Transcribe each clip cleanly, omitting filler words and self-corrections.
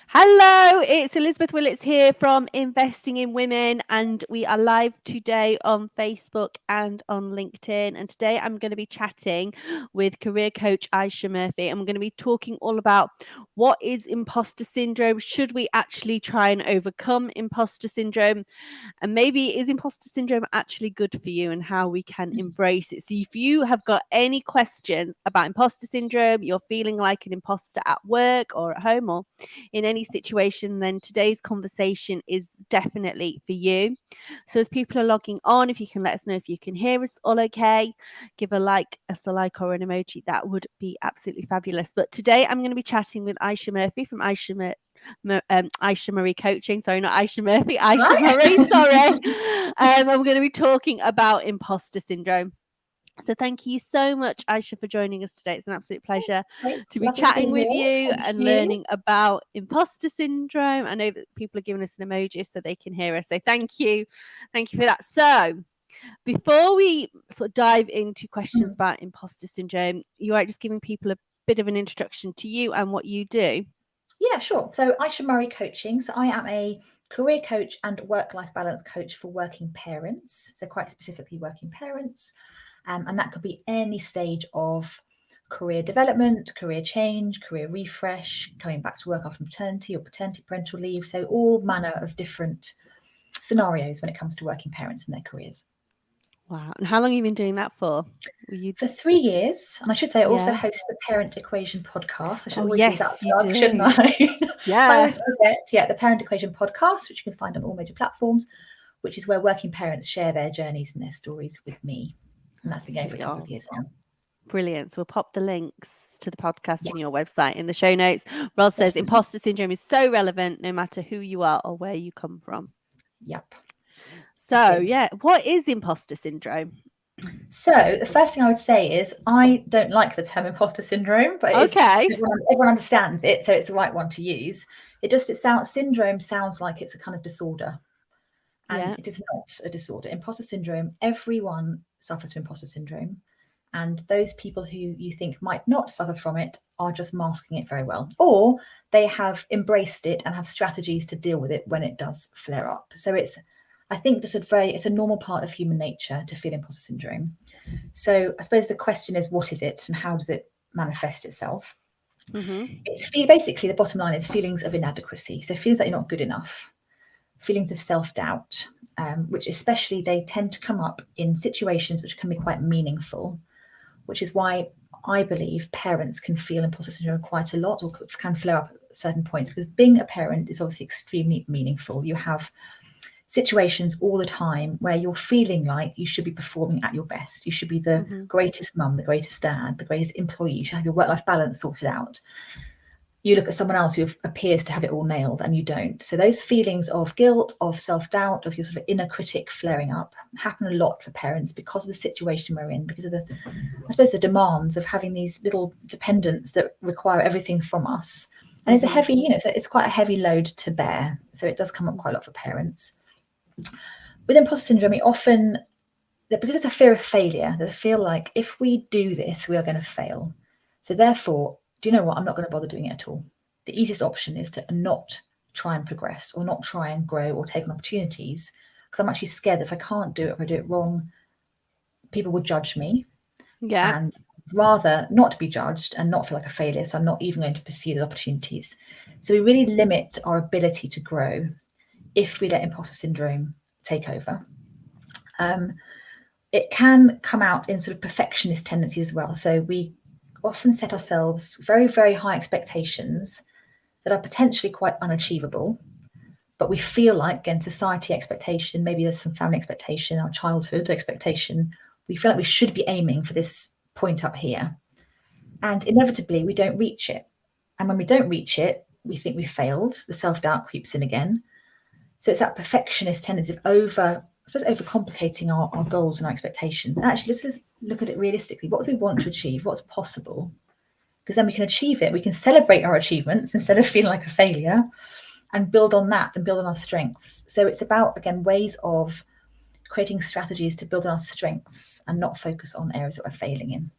Hello, it's Elizabeth Willetts here from Investing in Women, and we are live today on Facebook and on LinkedIn. And today I'm going to be chatting with career coach Ayesha Murray. I'm going to be talking all about what is imposter syndrome. Should we actually try and overcome imposter syndrome? And maybe is imposter syndrome actually good for you and how we can embrace it? So if you have got any questions about imposter syndrome, you're feeling like an imposter at work or at home or in any situation, then today's conversation is definitely for you. So as people are logging on, if you can let us know if you can hear us all okay, give us a like or an emoji, that would be absolutely fabulous. But today I'm going to be chatting with Ayesha Murray from Ayesha Murray Coaching. Sorry, not Ayesha Murphy, Ayesha Murray. Sorry. I'm going to be talking about imposter syndrome. So thank you so much, Ayesha, for joining us today. It's an absolute pleasure to be chatting with you and learning about imposter syndrome. I know that people are giving us an emoji so they can hear us. So thank you. Thank you for that. So before we sort of dive into questions about imposter syndrome, you are just giving people a bit of an introduction to you and what you do. Yeah, sure. So Ayesha Murray Coaching. So I am a career coach and work-life balance coach for working parents. So quite specifically working parents. And that could be any stage of career development, career change, career refresh, coming back to work after maternity or paternity parental leave. So all manner of different scenarios when it comes to working parents and their careers. Wow. And how long have you been doing that for? For 3 years. And I should say I also Yeah. host the Parent Equation podcast. I should Oh, always use that yes, you plug, do. shouldn't I? I Yeah. always forget. Yeah, the Parent Equation podcast, which you can find on all major platforms, which is where working parents share their journeys and their stories with me. And that's been going for a couple of years now. Brilliant. So we'll pop the links to the podcast Yes, and your website in the show notes. Ros says definitely. imposter syndrome is so relevant no matter who you are or where you come from. Yep. So, yeah, what is imposter syndrome? So the first thing I would say is I don't like the term imposter syndrome, but everyone understands it, so it's the right one to use. Syndrome sounds like it's a kind of disorder, and it is not a disorder. Imposter syndrome, everyone suffers from imposter syndrome, and those people who you think might not suffer from it are just masking it very well, or they have embraced it and have strategies to deal with it when it does flare up. So it's a normal part of human nature to feel imposter syndrome. So I suppose the question is, what is it and how does it manifest itself? It's basically, the bottom line is feelings of inadequacy. So feelings that you're not good enough, feelings of self-doubt, which especially they tend to come up in situations which can be quite meaningful, which is why I believe parents can feel imposter syndrome quite a lot, or can flare up at certain points, because being a parent is obviously extremely meaningful. You have situations all the time where you're feeling like you should be performing at your best. You should be the greatest mum, the greatest dad, the greatest employee. You should have your work-life balance sorted out. You look at someone else who appears to have it all nailed and you don't. So those feelings of guilt, of self-doubt, of your sort of inner critic flaring up happen a lot for parents because of the situation we're in, because of the demands of having these little dependents that require everything from us. And it's a heavy, it's quite a heavy load to bear. So it does come up quite a lot for parents. With imposter syndrome, because it's a fear of failure, they feel like if we do this, we are going to fail. So therefore, do you know what? I'm not going to bother doing it at all. The easiest option is to not try and progress or not try and grow or take on opportunities, because I'm actually scared that if I can't do it, if I do it wrong, people will judge me. Yeah. And rather not be judged and not feel like a failure. So I'm not even going to pursue the opportunities. So we really limit our ability to grow if we let imposter syndrome take over. It can come out in sort of perfectionist tendencies as well. So we often set ourselves very, very high expectations that are potentially quite unachievable, but we feel like, again, society expectation, maybe there's some family expectation, our childhood expectation, we feel like we should be aiming for this point up here. And inevitably, we don't reach it. And when we don't reach it, we think we failed. The self-doubt creeps in again. So it's that perfectionist tendency of overcomplicating our goals and our expectations. And actually, let's look at it realistically. What do we want to achieve? What's possible? Because then we can achieve it. We can celebrate our achievements instead of feeling like a failure, and build on that and build on our strengths. So it's about, again, ways of creating strategies to build on our strengths and not focus on areas that we're failing in.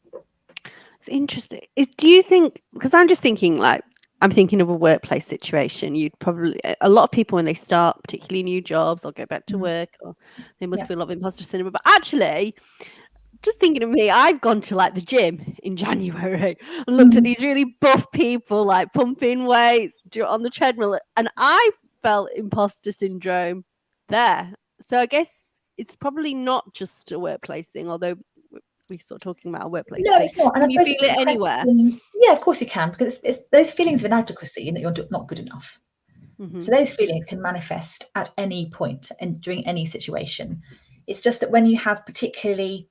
It's interesting. Do you think, because I'm just thinking like I'm thinking of a workplace situation. You'd probably, a lot of people when they start, particularly new jobs or go back to work, or they must feel a lot of imposter syndrome. But actually, just thinking of me, I've gone to like the gym in January and looked at these really buff people like pumping weights on the treadmill, and I felt imposter syndrome there. So I guess it's probably not just a workplace thing, although we're sort of talking about a workplace No, thing. it's not. And can you feel it anywhere? Yeah, of course you can, because it's those feelings of inadequacy and that you're not good enough. So those feelings can manifest at any point and during any situation. It's just that when you have particularly,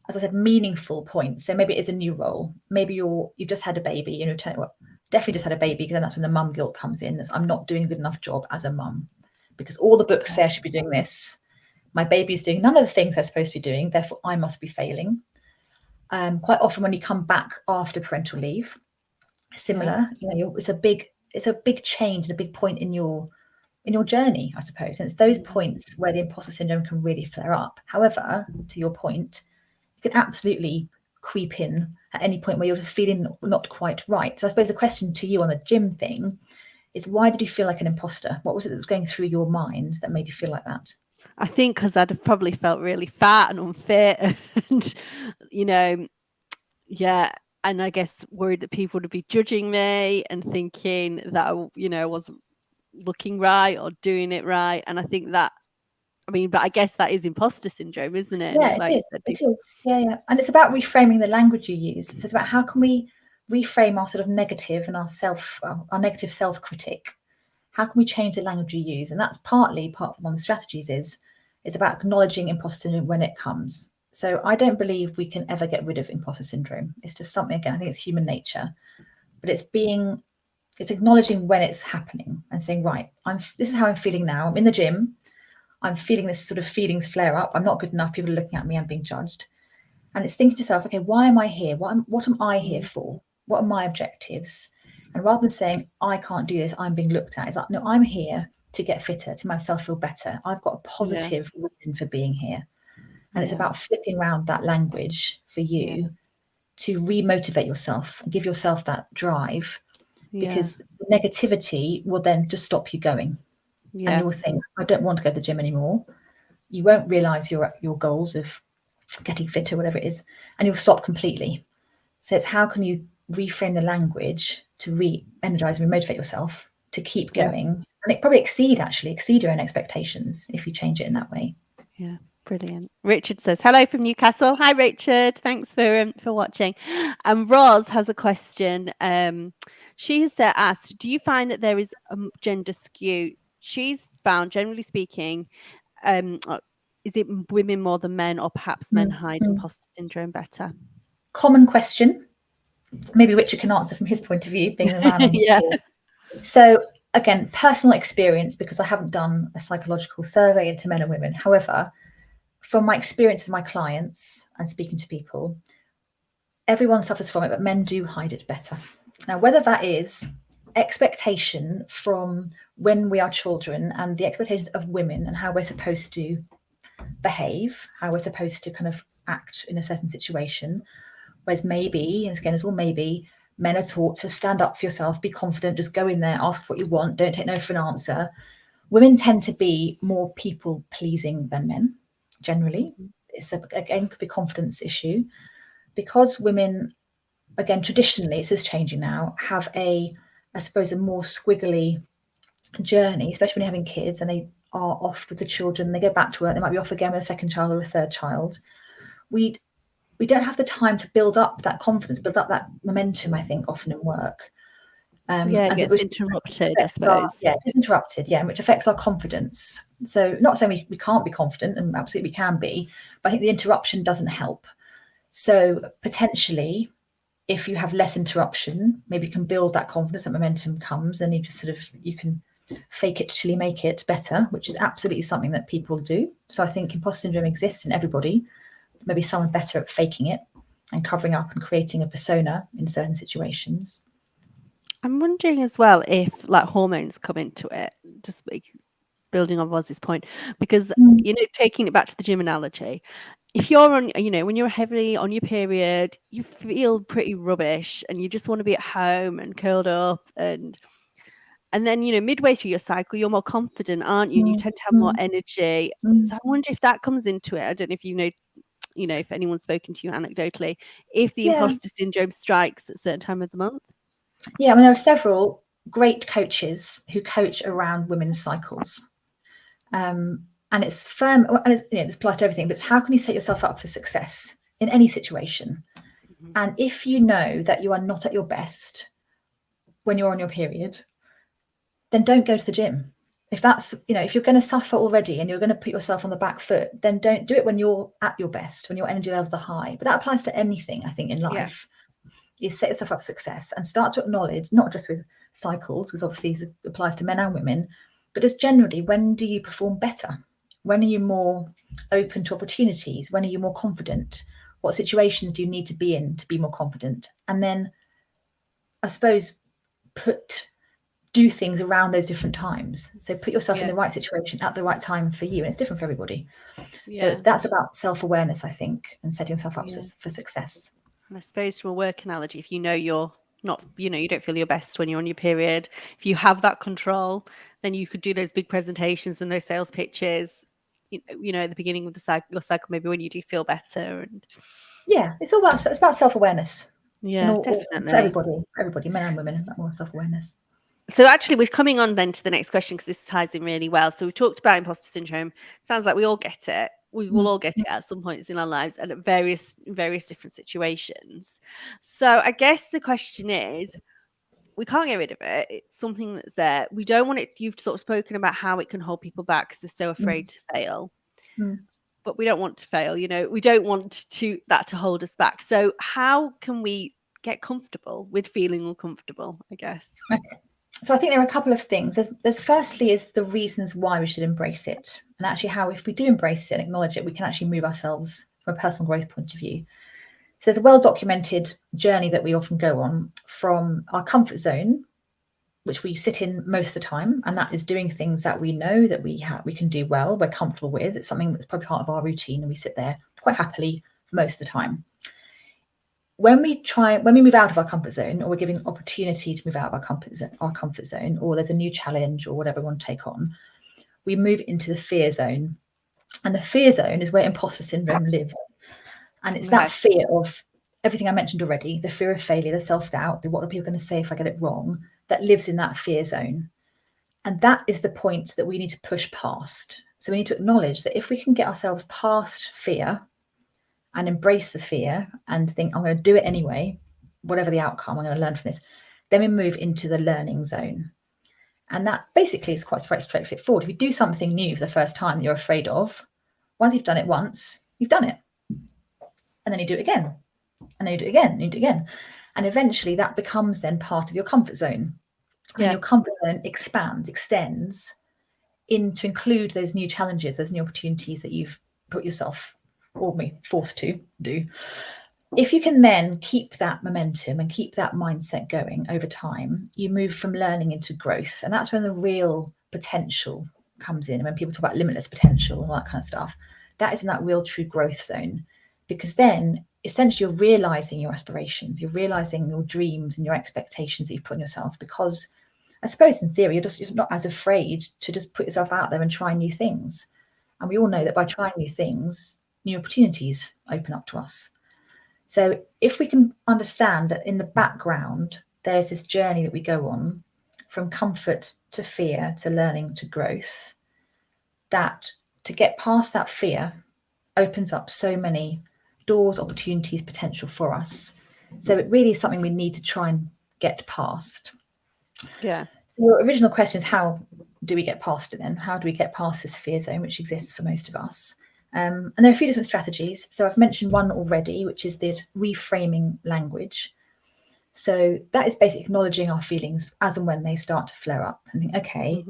as I said, meaningful points, so maybe it is a new role, maybe you've just had a baby, definitely just had a baby, because then that's when the mum guilt comes in. I'm not doing a good enough job as a mum, because all the books say I should be doing this. My baby's doing none of the things they're supposed to be doing, therefore I must be failing. Quite often when you come back after parental leave, similar, it's a big change and a big point in your journey, I suppose. And it's those points where the imposter syndrome can really flare up. However, to your point, it can absolutely creep in at any point where you're just feeling not quite right. So I suppose the question to you on the gym thing is, why did you feel like an imposter? What was it that was going through your mind that made you feel like that? I think because I'd have probably felt really fat and unfit and, and I guess worried that people would be judging me and thinking that, I wasn't looking right or doing it right. And I think that, but I guess that is imposter syndrome, isn't it? Yeah, it is. Yeah. And it's about reframing the language you use. So it's about how can we reframe our sort of negative and our negative self-critic. How can we change the language you use? And that's part of one of the strategies is about acknowledging imposter syndrome when it comes. So I don't believe we can ever get rid of imposter syndrome. It's just something, again, I think it's human nature, but it's acknowledging when it's happening and saying, right, this is how I'm feeling now. I'm in the gym. I'm feeling this sort of feelings flare up. I'm not good enough. People are looking at me. I'm being judged. And it's thinking to yourself, okay, why am I here? What am I here for? What are my objectives? And rather than saying, I can't do this, I'm being looked at, it's like, no, I'm here to get fitter, to make myself feel better. I've got a positive reason for being here. And it's about flipping around that language for you to remotivate yourself and give yourself that drive, because negativity will then just stop you going. And you will think, I don't want to go to the gym anymore. You won't realize your goals of getting fitter, whatever it is, and you'll stop completely. So it's how can you reframe the language to re-energize and remotivate yourself to keep going, and it probably exceed your own expectations if you change it in that way. Yeah, brilliant. Richard says hello from Newcastle. Hi Richard, thanks for watching. And Roz has a question. She has asked, do you find that there is a gender skew? She's found, generally speaking, is it women more than men, or perhaps men hide imposter syndrome better? Common question. Maybe Richard can answer from his point of view, being a man on the call. So again, personal experience, because I haven't done a psychological survey into men and women. However, from my experience with my clients and speaking to people, everyone suffers from it, but men do hide it better. Now, whether that is expectation from when we are children and the expectations of women and how we're supposed to behave, how we're supposed to kind of act in a certain situation, whereas maybe men are taught to stand up for yourself, be confident, just go in there, ask for what you want, don't take no for an answer. Women tend to be more people pleasing than men generally. It's again could be a confidence issue, because women, again, traditionally, this is changing now, have I suppose a more squiggly journey, especially when you're having kids and they are off with the children, they go back to work, they might be off again with a second child or a third child. We don't have the time to build up that confidence, build up that momentum, I think, often in work. It gets interrupted, I suppose. It's interrupted, which affects our confidence. So not saying we can't be confident, and absolutely we can be, but I think the interruption doesn't help. So potentially, if you have less interruption, maybe you can build that confidence, that momentum comes, and you can fake it till you make it better, which is absolutely something that people do. So I think imposter syndrome exists in everybody. Maybe some are better at faking it and covering up and creating a persona in certain situations. I'm wondering as well if hormones come into it, just building on Roz's point, because taking it back to the gym analogy, if you're on, when you're heavily on your period, you feel pretty rubbish and you just want to be at home and curled up, and then, midway through your cycle, you're more confident, aren't you? And you tend to have more energy. So I wonder if that comes into it. I don't know if if anyone's spoken to you anecdotally, if the imposter syndrome strikes at a certain time of the month. Yeah, I mean, there are several great coaches who coach around women's cycles. And it's firm, and this applies to everything, but it's how can you set yourself up for success in any situation? And if you know that you are not at your best when you're on your period, then don't go to the gym. If that's, if you're going to suffer already and you're going to put yourself on the back foot, then don't do it when you're at your best, when your energy levels are high. But that applies to anything, I think, in life. You set yourself up for success and start to acknowledge, not just with cycles, because obviously it applies to men and women, but just generally, when do you perform better? When are you more open to opportunities? When are you more confident? What situations do you need to be in to be more confident? And then, I suppose, do things around those different times. So put yourself in the right situation at the right time for you. And it's different for everybody. So that's about self-awareness, I think, and setting yourself up for success. And I suppose from a work analogy, if you're not, you don't feel your best when you're on your period, if you have that control, then you could do those big presentations and those sales pitches, at the beginning of your cycle, maybe when you do feel better. And it's about self-awareness. Definitely. For everybody, men and women, that more self-awareness. So actually, we're coming on then to the next question, because this ties in really well. So we talked about imposter syndrome. Sounds like we all get it. We will all get it at some points in our lives and at various different situations. So I guess the question is, we can't get rid of it. It's something that's there. We don't want it. You've sort of spoken about how it can hold people back because they're so afraid to fail. But we don't want to fail. We don't want that to hold us back. So how can we get comfortable with feeling uncomfortable, I guess? Okay. So I think there are a couple of things. There's firstly is the reasons why we should embrace it, and actually how, if we do embrace it and acknowledge it, we can actually move ourselves from a personal growth point of view. So there's a well-documented journey that we often go on from our comfort zone, which we sit in most of the time, and that is doing things that we know that we can do well, we're comfortable with. It's something that's probably part of our routine, and we sit there quite happily for most of the time. When we move out of our comfort zone, or we're given opportunity to move out of our comfort zone, or there's a new challenge or whatever we want to take on, we move into the fear zone. And the fear zone is where imposter syndrome lives. And it's that fear of everything I mentioned already, the fear of failure, the self-doubt, the what are people going to say if I get it wrong, that lives in that fear zone. And that is the point that we need to push past. So we need to acknowledge that if we can get ourselves past fear and embrace the fear and think, I'm going to do it anyway, whatever the outcome, I'm going to learn from this, then we move into the learning zone. And that basically is quite straightforward. If you do something new for the first time that you're afraid of, once you've done it once, you've done it. And then you do it again. And then you do it again, and you do it again. And eventually that becomes then part of your comfort zone. And your comfort zone extends to include those new challenges, those new opportunities that you've put yourself or forced to do. If you can then keep that momentum and keep that mindset going over time, you move from learning into growth. And that's when the real potential comes in. And when people talk about limitless potential and all that kind of stuff, that is in that real true growth zone. Because then essentially you're realizing your aspirations, you're realizing your dreams and your expectations that you've put on yourself. Because I suppose in theory, you're not as afraid to just put yourself out there and try new things. And we all know that by trying new things, new opportunities open up to us. So if we can understand that in the background, there's this journey that we go on from comfort to fear to learning to growth, that to get past that fear opens up so many doors, opportunities, potential for us. So it really is something we need to try and get past. Yeah. So your original question is, how do we get past it then? How do we get past this fear zone, which exists for most of us? And there are a few different strategies. So I've mentioned one already, which is the reframing language. So that is basically acknowledging our feelings as and when they start to flare up and think, okay,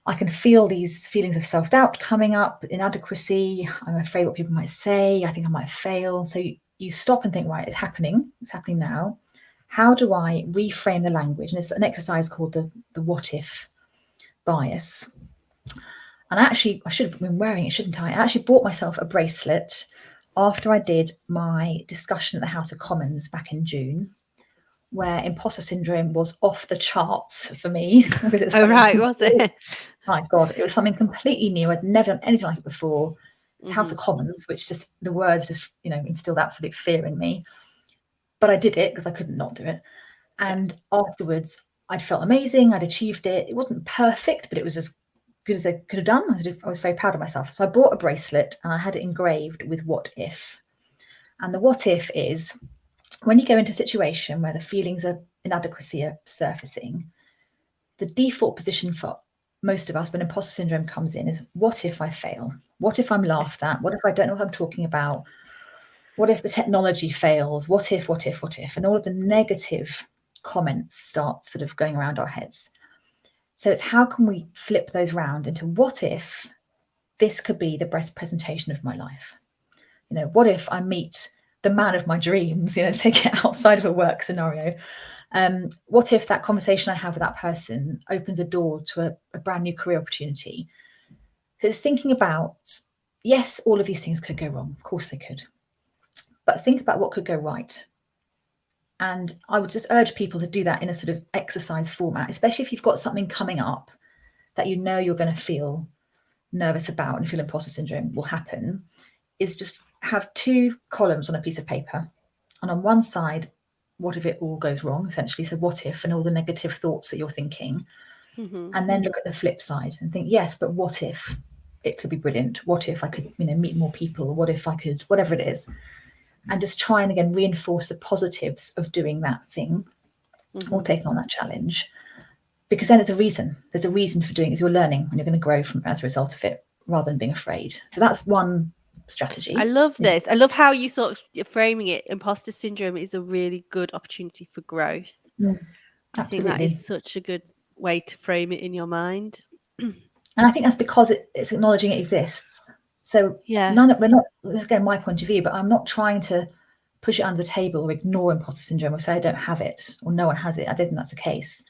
I can feel these feelings of self-doubt coming up, inadequacy. I'm afraid what people might say. I think I might fail. So you stop and think, right, it's happening now. How do I reframe the language? And it's an exercise called the what if bias. And I should have been wearing it, shouldn't I? I actually bought myself a bracelet after I did my discussion at the House of Commons back in June, where imposter syndrome was off the charts for me. Was it? My God, it was something completely new. I'd never done anything like it before. It's House of Commons, which just, the words just, instilled absolute fear in me. But I did it because I couldn't not do it. And afterwards, I'd felt amazing. I'd achieved it. It wasn't perfect, but it was as good as I could have done. I was very proud of myself. So I bought a bracelet and I had it engraved with what if. And the what if is when you go into a situation where the feelings of inadequacy are surfacing, the default position for most of us when imposter syndrome comes in is, what if I fail? What if I'm laughed at? What if I don't know what I'm talking about? What if the technology fails? What if? And all of the negative comments start sort of going around our heads. So it's how can we flip those round into, what if this could be the best presentation of my life? What if I meet the man of my dreams, take it outside of a work scenario. What if that conversation I have with that person opens a door to a brand new career opportunity? So it's thinking about, yes, all of these things could go wrong. Of course they could. But think about what could go right. And I would just urge people to do that in a sort of exercise format, especially if you've got something coming up that you're going to feel nervous about and feel imposter syndrome will happen, is just have 2 columns on a piece of paper. And on one side, what if it all goes wrong, essentially? So what if, and all the negative thoughts that you're thinking. And then look at the flip side and think, yes, but what if it could be brilliant? What if I could, meet more people? What if I could, whatever it is. And just try and again reinforce the positives of doing that thing or taking on that challenge. Because then there's a reason for doing it. You're learning and you're going to grow as a result of it rather than being afraid. So that's one strategy. I love this. I love how you sort of framing it. Imposter syndrome is a really good opportunity for growth. I think that is such a good way to frame it in your mind. And I think that's because it's acknowledging it exists. So we're not, again, my point of view, but I'm not trying to push it under the table or ignore imposter syndrome or say I don't have it or no one has it. I don't think that's the case.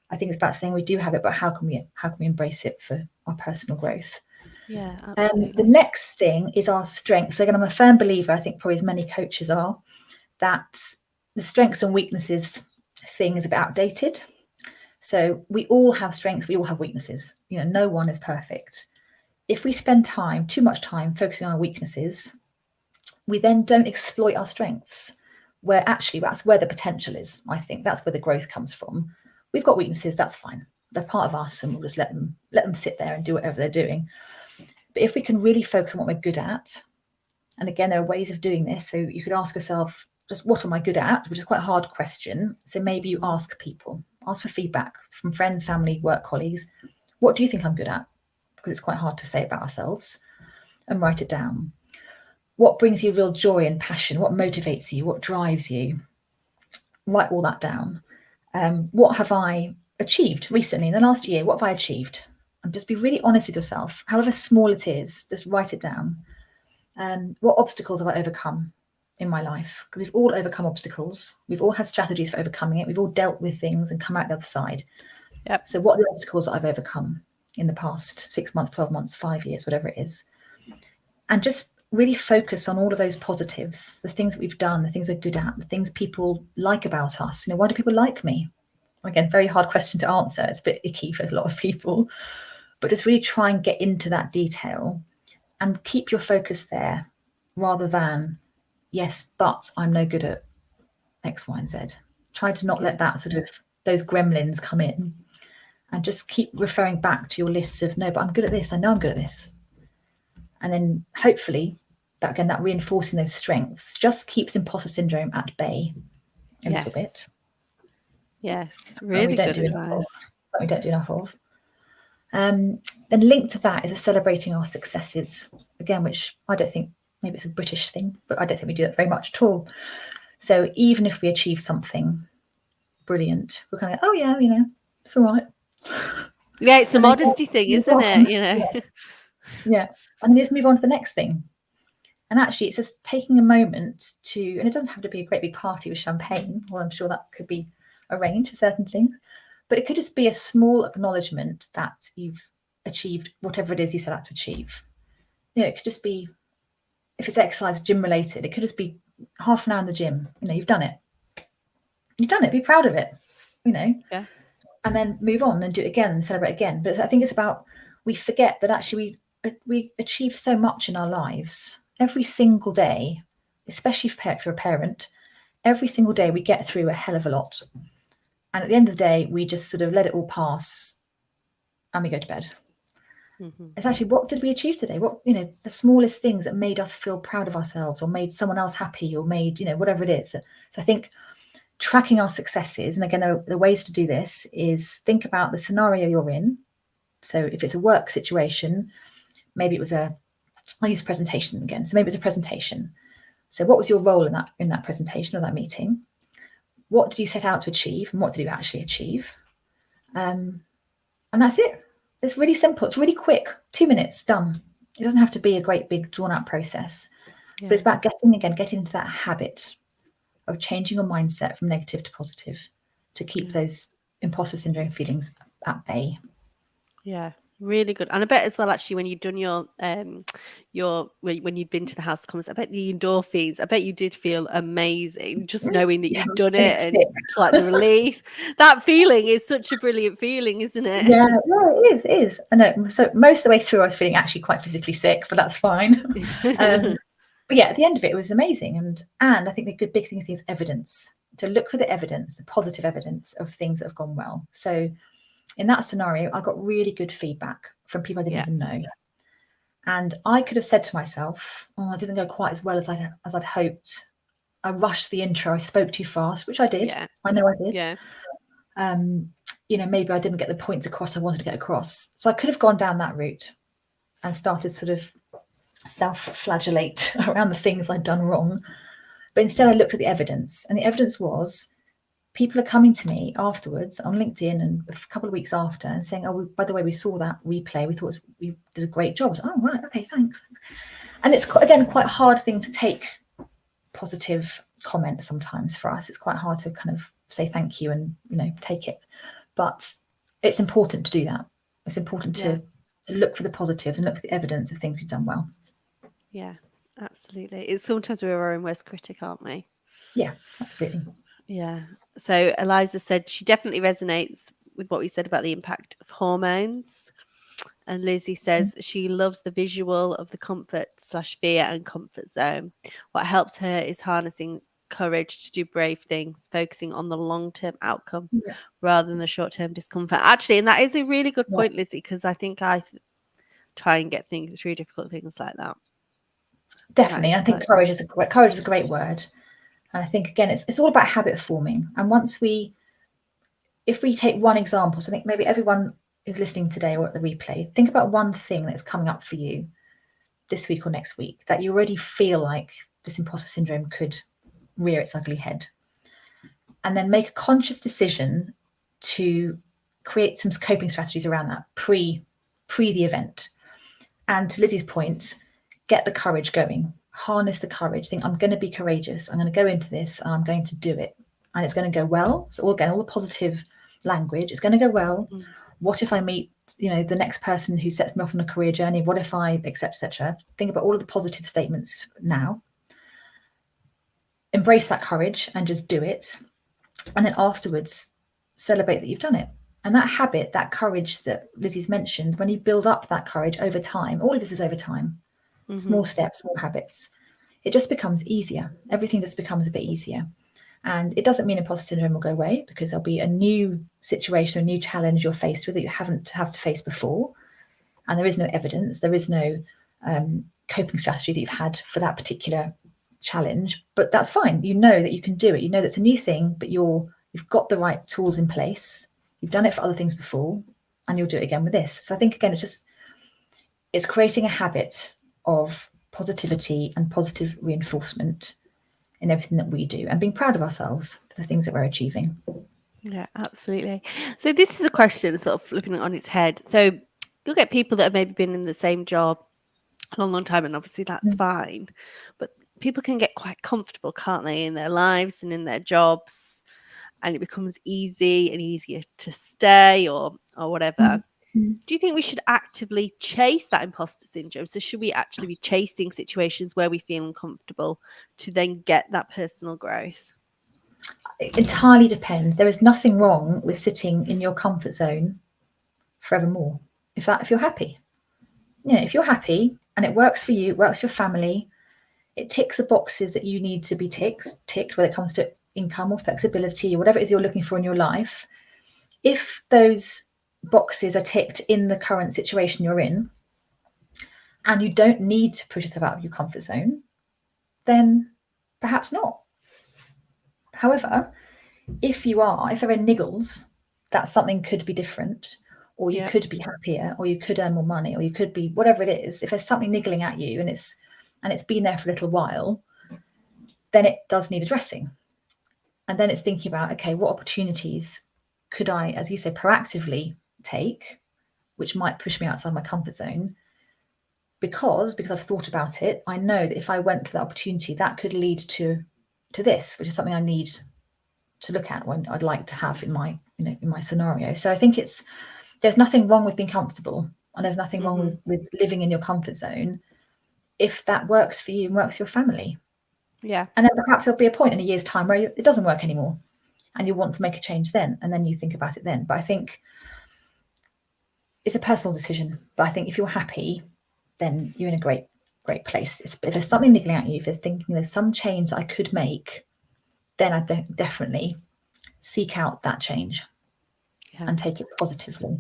I think it's about saying we do have it, but how can we embrace it for our personal growth? Yeah, absolutely. The next thing is our strengths. So again, I'm a firm believer, I think probably as many coaches are, that the strengths and weaknesses thing is a bit outdated. So we all have strengths, we all have weaknesses. No one is perfect. If we spend too much time focusing on our weaknesses, we then don't exploit our strengths, where actually that's where the potential is. I think that's where the growth comes from. We've got weaknesses, that's fine. They're part of us and we'll just let them sit there and do whatever they're doing. But if we can really focus on what we're good at, and again, there are ways of doing this. So you could ask yourself, just what am I good at? Which is quite a hard question. So maybe you ask for feedback from friends, family, work colleagues. What do you think I'm good at? Because it's quite hard to say about ourselves, and write it down. What brings you real joy and passion? What motivates you? What drives you? Write all that down. What have I achieved recently in the last year? What have I achieved? And just be really honest with yourself, however small it is, just write it down. What obstacles have I overcome in my life? Because we've all overcome obstacles. We've all had strategies for overcoming it. We've all dealt with things and come out the other side. Yep. So what are the obstacles that I've overcome in the past 6 months, 12 months, 5 years, whatever it is? And just really focus on all of those positives, the things that we've done, the things we're good at, the things people like about us. Why do people like me? Again, very hard question to answer. It's a bit icky for a lot of people, but just really try and get into that detail and keep your focus there rather than, yes, but I'm no good at X, Y, and Z. Try to not let that sort of, those gremlins come in, and just keep referring back to your lists of, no, but I'm good at this. I know I'm good at this. And then hopefully that reinforcing those strengths just keeps imposter syndrome at bay a little bit. Yes, really good advice. That we don't do enough of. Then linked to that is a celebrating our successes, again, which I don't think, maybe it's a British thing, but I don't think we do that very much at all. So even if we achieve something brilliant, we're kind of, oh yeah, it's all right. Yeah, it's a modesty thing, isn't it? Yeah. And then just move on to the next thing. And actually, it's just taking a moment to, and it doesn't have to be a great big party with champagne, well, I'm sure that could be arranged for certain things, but it could just be a small acknowledgement that you've achieved something. So maybe it's a small thing, but it's something that you've done. And then just take a moment to, and it doesn't have to be a great big party with champagne, well, I'm sure that could be arranged for certain things, but it could just be a small acknowledgement that you've achieved whatever it is you set out to achieve. It could just be, if it's exercise, gym related, it could just be half an hour in the gym. You've done it. You've done it. Be proud of it. Yeah. And then move on and do it again and celebrate again. But I think it's about, we forget that actually we achieve so much in our lives every single day, especially for a parent. Every single day we get through a hell of a lot. And at the end of the day, we just sort of let it all pass and we go to bed. Mm-hmm. It's actually, what did we achieve today? What, the smallest things that made us feel proud of ourselves or made someone else happy or made, whatever it is. So I think tracking our successes, and again, the ways to do this is think about the scenario you're in. So if it's a work situation, maybe it was I'll use presentation again. So maybe it's a presentation. So what was your role in that presentation or that meeting? What did you set out to achieve and what did you actually achieve? And that's it. It's really simple. It's really quick. 2 minutes, done. It doesn't have to be a great big drawn out process, but it's about getting into that habit of changing your mindset from negative to positive to keep those imposter syndrome feelings at bay. Yeah, really good. And I bet as well, actually, when you've done when you've been to the House of Commons, I bet the endorphins, I bet you did feel amazing just knowing that you've done it, and like the relief. That feeling is such a brilliant feeling, isn't it? Yeah, no, it is. I know. So most of the way through, I was feeling actually quite physically sick, but that's fine. But yeah, at the end of it was amazing. And I think the good big thing is evidence. To look for the evidence, the positive evidence of things that have gone well. So in that scenario, I got really good feedback from people I didn't even know. And I could have said to myself, oh, I didn't go quite as well as I'd hoped. I rushed the intro. I spoke too fast, which I did. Yeah. I know I did. Yeah. Maybe I didn't get the points across I wanted to get across. So I could have gone down that route and started sort of self-flagellate around the things I'd done wrong. But instead I looked at the evidence, and the evidence was people are coming to me afterwards on LinkedIn and a couple of weeks after and saying, oh, by the way, we saw that replay. We thought you did a great job. Oh, right. Okay, thanks. And it's, again, quite a hard thing to take positive comments sometimes for us. It's quite hard to kind of say thank you and, take it. But it's important to do that. It's important to look for the positives and look for the evidence of things we've done well. Yeah, absolutely. It's sometimes we're our own worst critic, aren't we? Yeah, absolutely. Yeah. So Eliza said she definitely resonates with what we said about the impact of hormones. And Lizzie says she loves the visual of the comfort/fear and comfort zone. What helps her is harnessing courage to do brave things, focusing on the long-term outcome rather than the short-term discomfort. Actually, and that is a really good point, Lizzie, because I think I try and get through difficult things like that. Definitely. I think courage is a great word. And I think, again, it's all about habit forming. And if we take one example, so I think maybe everyone who's listening today or at the replay, think about one thing that's coming up for you this week or next week that you already feel like this imposter syndrome could rear its ugly head. And then make a conscious decision to create some coping strategies around that pre the event. And to Lizzie's point, get the courage going. Harness the courage. Think, I'm going to be courageous. I'm going to go into this and I'm going to do it. And it's going to go well. So again, all the positive language. It's going to go well. What if I meet, the next person who sets me off on a career journey? What if I, etc. Think about all of the positive statements now. Embrace that courage and just do it. And then afterwards, celebrate that you've done it. And that habit, that courage that Lizzie's mentioned, when you build up that courage over time, all of this is over time. Small steps, small habits. It just becomes easier. Everything just becomes a bit easier. And it doesn't mean imposter syndrome will go away, because there'll be a new situation, a new challenge you're faced with that you haven't had to face before. And there is no evidence. There is no coping strategy that you've had for that particular challenge. But that's fine. You know that you can do it. You know that's a new thing, but you've got the right tools in place. You've done it for other things before, and you'll do it again with this. So I think, again, it's creating a habit of positivity and positive reinforcement in everything that we do, and being proud of ourselves for the things that we're achieving. Yeah, absolutely. So this is a question sort of flipping it on its head. So you'll get people that have maybe been in the same job a long, long time, and obviously that's fine. But people can get quite comfortable, can't they, in their lives and in their jobs, and it becomes easy and easier to stay or whatever. do you think we should actively chase that imposter syndrome? So should we actually be chasing situations where we feel uncomfortable to then get that personal growth? It entirely depends. There is nothing wrong with sitting in your comfort zone forevermore. If you're happy, if you're happy and it works for you, it works for your family, it ticks the boxes that you need to be ticked, whether it comes to income or flexibility or whatever it is you're looking for in your life. If those boxes are ticked in the current situation you're in, and you don't need to push yourself out of your comfort zone, then perhaps not. However, if there are niggles that something could be different, or you could be happier, or you could earn more money, or you could be whatever it is, if there's something niggling at you and it's been there for a little while, then it does need addressing. And then it's thinking about, okay, what opportunities could I, as you say, proactively take, which might push me outside my comfort zone? Because I've thought about it, I know that if I went for that opportunity, that could lead to this, which is something I need to look at when I'd like to have in my scenario. So I think there's nothing wrong with being comfortable, and there's nothing wrong with living in your comfort zone if that works for you and works for your family. Yeah. And then perhaps there'll be a point in a year's time where it doesn't work anymore and you want to make a change then, and then you think about it then. But I think it's a personal decision. But I think if you're happy, then you're in a great place. If there's something niggling at you, if there's some change that I could make, then I definitely seek out that change and take it positively.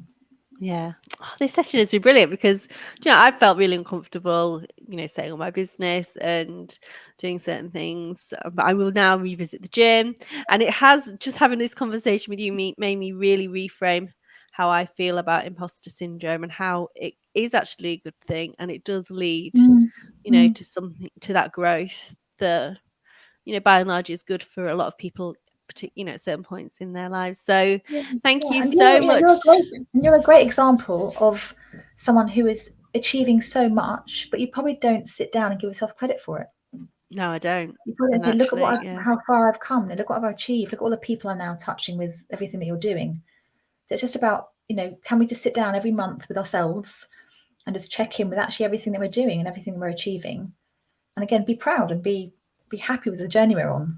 Yeah. This session has been brilliant because, I felt really uncomfortable, setting up my business and doing certain things. But I will now revisit the gym. And it has, just having this conversation with you, made me really reframe how I feel about imposter syndrome and how it is actually a good thing. And it does lead, to something, to that growth that, by and large is good for a lot of people, at certain points in their lives. So thank you so much. You're a great example of someone who is achieving so much, but you probably don't sit down and give yourself credit for it. No, I don't. You probably think, look at how far I've come, and look what I've achieved, look at all the people I'm now touching with everything that you're doing. So it's just about, can we just sit down every month with ourselves and just check in with actually everything that we're doing and everything that we're achieving, and again, be proud and be happy with the journey we're on.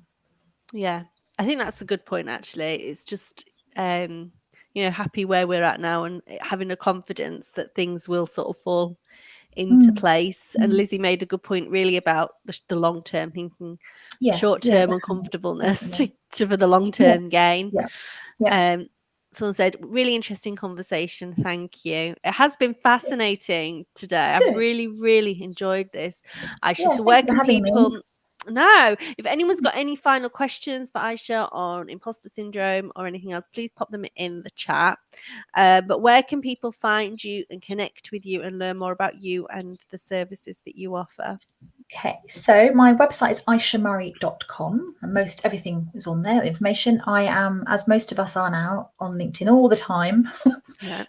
Yeah, I think that's a good point, actually. It's just, happy where we're at now and having a confidence that things will sort of fall into place. And Lizzie made a good point really about the long-term thinking, short-term uncomfortableness for the long-term gain. Someone said, really interesting conversation. Thank you. It has been fascinating today. I've really, really enjoyed this. So where can people... No, if anyone's got any final questions for Ayesha on imposter syndrome or anything else, please pop them in the chat. But where can people find you and connect with you and learn more about you and the services that you offer? Okay, so my website is ayeshamurray.com, and everything is on there, the information. I am, as most of us are now, on LinkedIn all the time,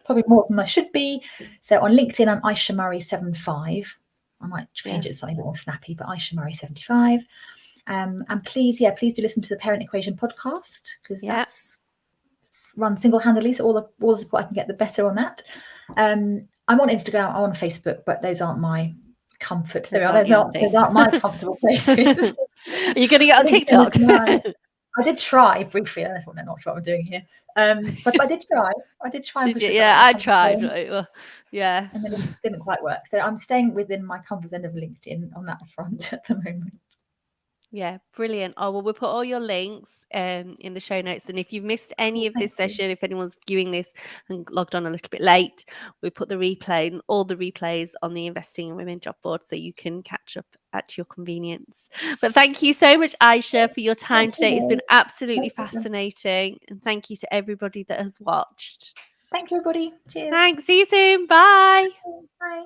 probably more than I should be. So on LinkedIn, I'm Ayesha Murray 75. I might change it to something a bit more snappy, but Ayesha Murray 75. And please do listen to the Parent Equation podcast, because that's run single-handedly. So all the support I can get, the better on that. I'm on Instagram, I'm on Facebook, but those aren't my comfort. Those aren't my comfortable places. Are you going to get on TikTok? I did try briefly, and I thought, no, not sure what I'm doing here. So I did try. Did you? Yeah, I tried. Yeah, and then it didn't quite work. So I'm staying within my comfort zone of LinkedIn on that front at the moment. Yeah, brilliant. Oh, well, we'll put all your links in the show notes. And if you've missed any of this session, if anyone's viewing this and logged on a little bit late, we put the replay and all the replays on the Investing in Women job board so you can catch up at your convenience. But thank you so much, Ayesha, for your time today. It's been absolutely fascinating. And thank you to everybody that has watched. Thank you, everybody. Cheers. Thanks. See you soon. Bye. Bye.